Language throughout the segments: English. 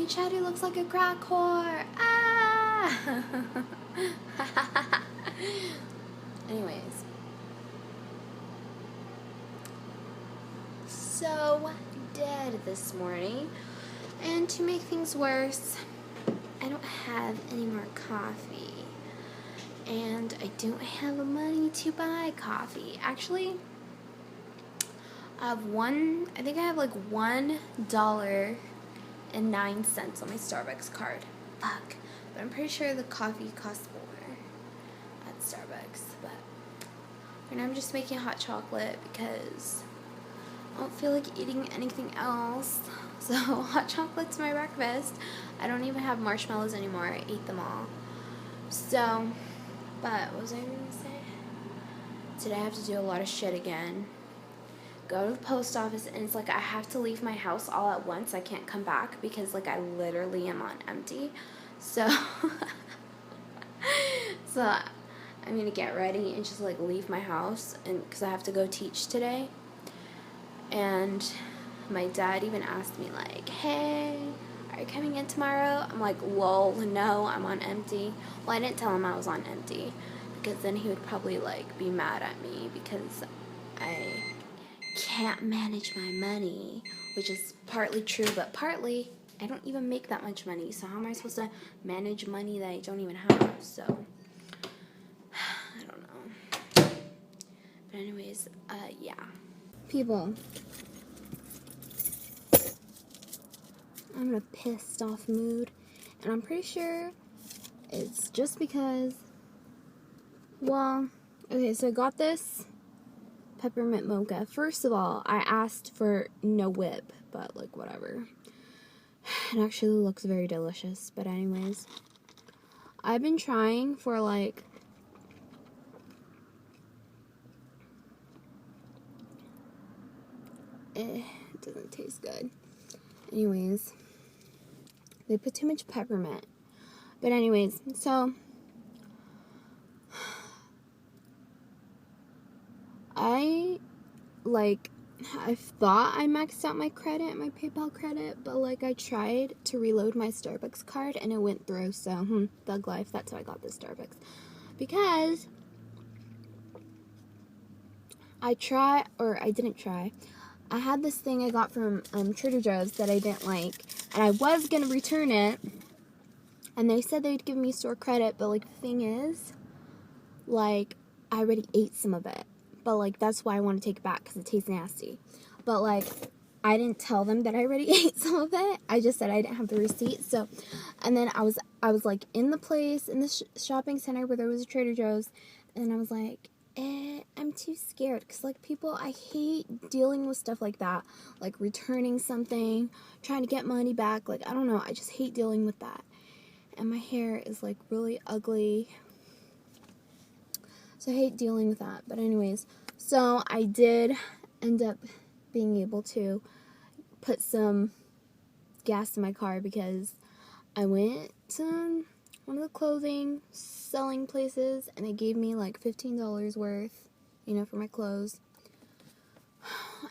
Mommy Chatty looks like a crack whore. Ah! Anyways. So dead this morning. And to make things worse, I don't have any more coffee. And I don't have money to buy coffee. Actually, I think I have like $1.09 on my Starbucks card. Fuck. But I'm pretty sure the coffee costs more at Starbucks. But right now I'm just making hot chocolate because I don't feel like eating anything else. So hot chocolate's my breakfast. I don't even have marshmallows anymore. I ate them all. So, but what was I going to say? Today I have to do a lot of shit again. Go to the post office, and it's like I have to leave my house all at once. I can't come back because like I literally am on empty. So I'm gonna get ready and just like leave my house, and because I have to go teach today. And my dad even asked me like, hey, are you coming in tomorrow? I'm like, lol, no, I'm on empty. Well, I didn't tell him I was on empty because then he would probably like be mad at me because I can't manage my money, which is partly true, but partly I don't even make that much money. So how am I supposed to manage money that I don't even have? So I don't know. But anyways, yeah. People, I'm in a pissed off mood, and I'm pretty sure it's just because, well, okay, so I got this peppermint mocha. First of all, I asked for no whip, but like whatever. It actually looks very delicious, but anyways, I've been trying for like it doesn't taste good. Anyways, they put too much peppermint. But anyways, so I thought I maxed out my credit, my PayPal credit, but like I tried to reload my Starbucks card and it went through. So, thug life. That's how I got this Starbucks. Because I didn't try. I had this thing I got from Trader Joe's that I didn't like, and I was gonna return it. And they said they'd give me store credit, but like the thing is, like I already ate some of it. But, like, that's why I want to take it back, because it tastes nasty. But, like, I didn't tell them that I already ate some of it. I just said I didn't have the receipt. So, and then I was like, in the place, in the shopping center where there was a Trader Joe's. And I was like, I'm too scared. Because, like, I hate dealing with stuff like that. Like, returning something, trying to get money back. Like, I don't know. I just hate dealing with that. And my hair is, like, really ugly. So I hate dealing with that. But anyways, so I did end up being able to put some gas in my car because I went to one of the clothing selling places and they gave me like $15 worth, for my clothes.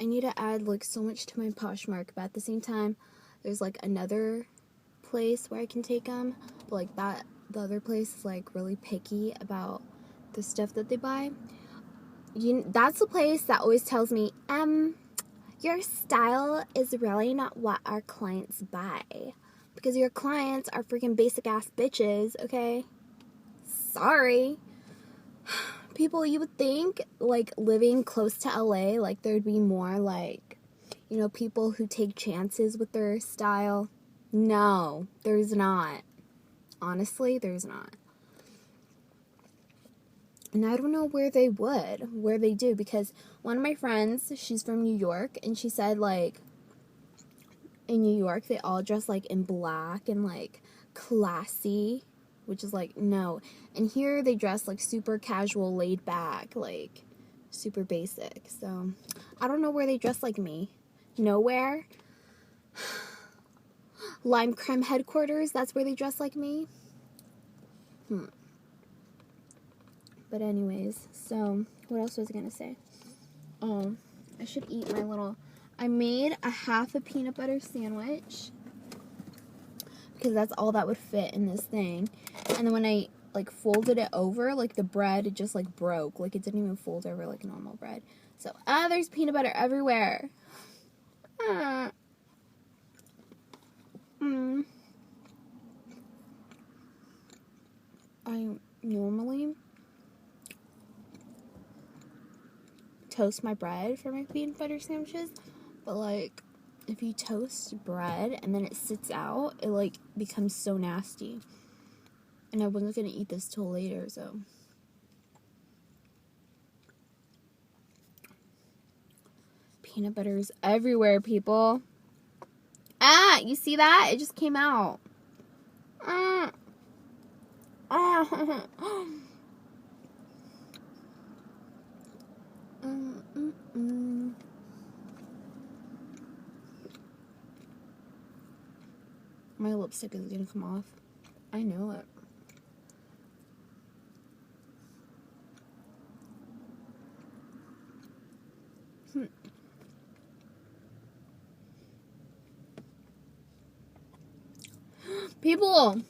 I need to add like so much to my Poshmark, but at the same time, there's like another place where I can take them. But like the other place is like really picky about the stuff that they buy. That's the place that always tells me, your style is really not what our clients buy. Because your clients are freaking basic ass bitches, okay? Sorry. People, you would think, like, living close to LA, like, there'd be more, like, people who take chances with their style. No, there's not. Honestly, there's not. And I don't know where they do, because one of my friends, she's from New York, and she said, like, in New York, they all dress, like, in black and, like, classy, which is, like, no. And here, they dress, like, super casual, laid back, like, super basic. So, I don't know where they dress like me. Nowhere. Lime Creme headquarters, that's where they dress like me. But anyways, so, what else was I going to say? Oh, I should eat I made a half a peanut butter sandwich. because that's all that would fit in this thing. And then when I like folded it over, like the bread, it just like broke. Like it didn't even fold over like normal bread. So, there's peanut butter everywhere. I normally toast my bread for my peanut butter sandwiches, but like if you toast bread and then it sits out, it like becomes so nasty. And I wasn't gonna eat this till later, so. Peanut butter's everywhere, people. You see that? It just came out. My lipstick is gonna come off. I know it. People,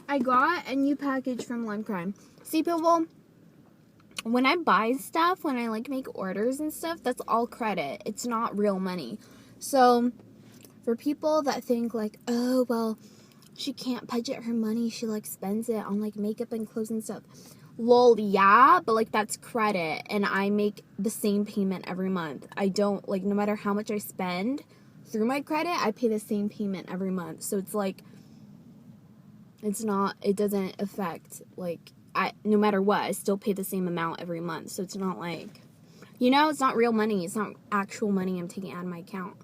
I got a new package from Lime Crime. See, people, when I buy stuff, when I like make orders and stuff, that's all credit. It's not real money. So, for people that think like, oh, well, she can't budget her money, she like spends it on like makeup and clothes and stuff. Lol, yeah, but like that's credit, and I make the same payment every month. I don't, like, no matter how much I spend through my credit, I pay the same payment every month. So it's like, it doesn't affect, like, no matter what, I still pay the same amount every month. So it's not like, it's not real money. It's not actual money I'm taking out of my account.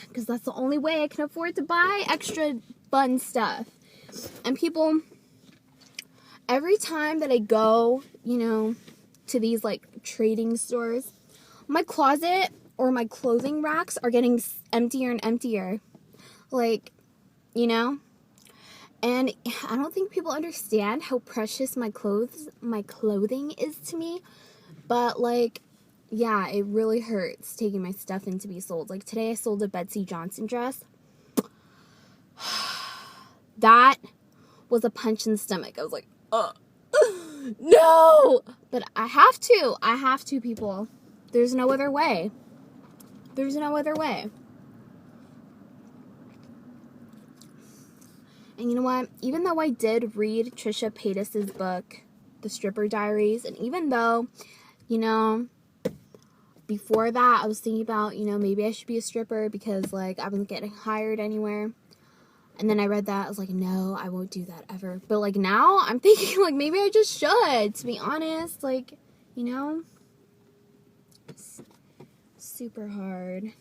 Because that's the only way I can afford to buy extra fun stuff. And people, every time that I go, to these, like, trading stores, my closet or my clothing racks are getting emptier and emptier. Like, and I don't think people understand how precious my clothing is to me. But, like, yeah, it really hurts taking my stuff in to be sold. Like, today I sold a Betsey Johnson dress. That was a punch in the stomach. I was like, no! But I have to, people. There's no other way. And you know what? Even though I did read Trisha Paytas's book, The Stripper Diaries, and even though, before that I was thinking about, maybe I should be a stripper because, like, I wasn't getting hired anywhere. And then I read that, I was like, no, I won't do that ever. But, like, now I'm thinking, like, maybe I just should, to be honest. Like, it's super hard.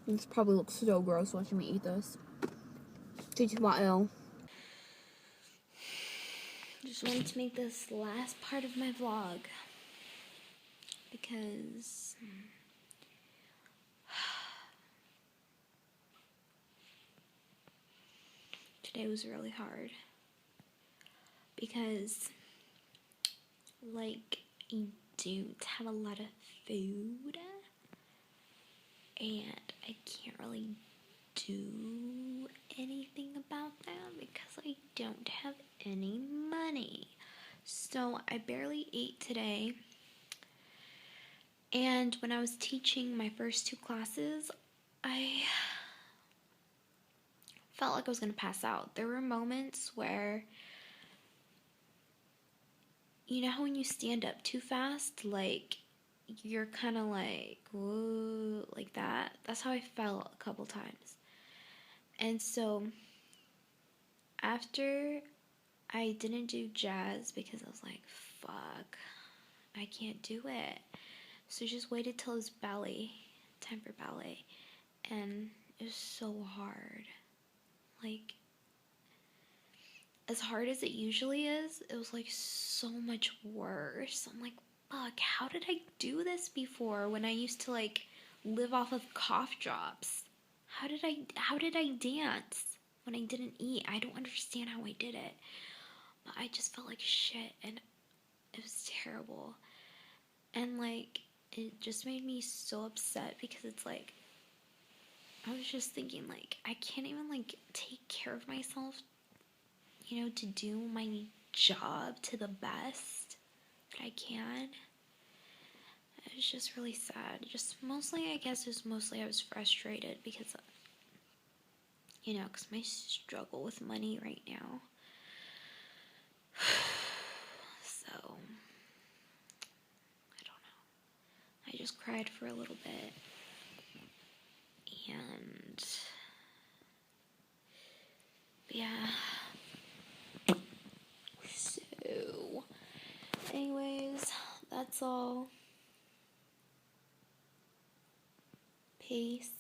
This probably looks so gross watching me eat this. TTYL. Just wanted to make this the last part of my vlog. Because today was really hard. Because, like, I don't have a lot of food. And I can't really do anything about that because I don't have any money. So I barely ate today. And when I was teaching my first 2 classes, I felt like I was going to pass out. There were moments where, how when you stand up too fast, like, you're kind of like, whoa, like that. That's how I felt a couple times. And so, after I didn't do jazz because I was like, fuck, I can't do it. So I just waited till it was time for ballet. And it was so hard. Like, as hard as it usually is, it was like so much worse. I'm like, fuck, how did I do this before when I used to, like, live off of cough drops? How did I dance when I didn't eat? I don't understand how I did it. I just felt like shit, and it was terrible. And, like, it just made me so upset because it's like, I was just thinking, like, I can't even, like, take care of myself, you know, to do my job to the best that I can. It was just really sad. Just mostly, I guess, it was mostly I was frustrated because, you know, because my struggle with money right now. So, I don't know. I just cried for a little bit. And, yeah. So, anyways, that's all. Peace.